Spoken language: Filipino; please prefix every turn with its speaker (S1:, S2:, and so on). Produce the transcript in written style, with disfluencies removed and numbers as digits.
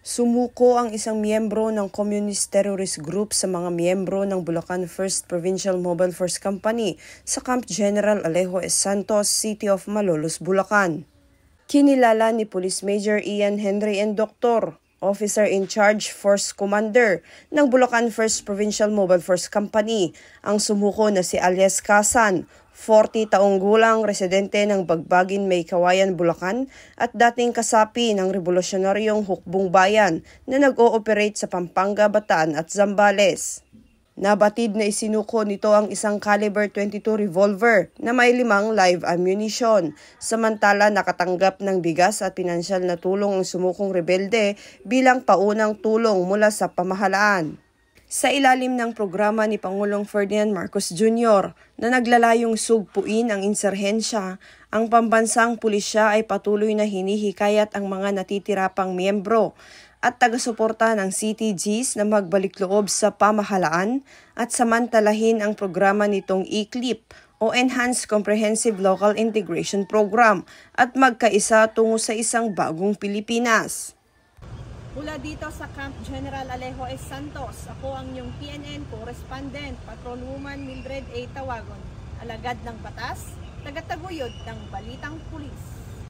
S1: Sumuko ang isang miyembro ng Communist Terrorist Group sa mga miyembro ng Bulacan 1st Provincial Mobile Force Company sa Camp General Alejo S. Santos, City of Malolos, Bulacan. Kinilala ni Police Major Ian Henry N. Doctor, Officer in Charge Force Commander ng Bulacan 1st Provincial Mobile Force Company, ang sumuko na si alias Kasan, 40 taong gulang, residente ng Bagbagin, May Kawayan, Bulacan at dating kasapi ng revolusyonaryong hukbong bayan na nag-ooperate sa Pampanga, Bataan at Zambales. Nabatid na isinuko nito ang isang caliber .22 revolver na may 5 live ammunition. Samantala nakatanggap ng bigas at pinansyal na tulong ang sumukong rebelde bilang paunang tulong mula sa pamahalaan. Sa ilalim ng programa ni Pangulong Ferdinand Marcos Jr. na naglalayong sugpuin ang insurhensya, ang pambansang pulisya ay patuloy na hinihikayat ang mga natitirapang miyembro at taga-suporta ng CTGs na magbalik loob sa pamahalaan at samantalahin ang programa nitong ECLIP o Enhanced Comprehensive Local Integration Program at magkaisa tungo sa isang bagong Pilipinas.
S2: Mula dito sa Camp General Alejo S. Santos, ako ang inyong PNN Correspondent, Patrolwoman Mildred A. Tawagon, alagad ng batas, tagataguyod ng Balitang Pulis.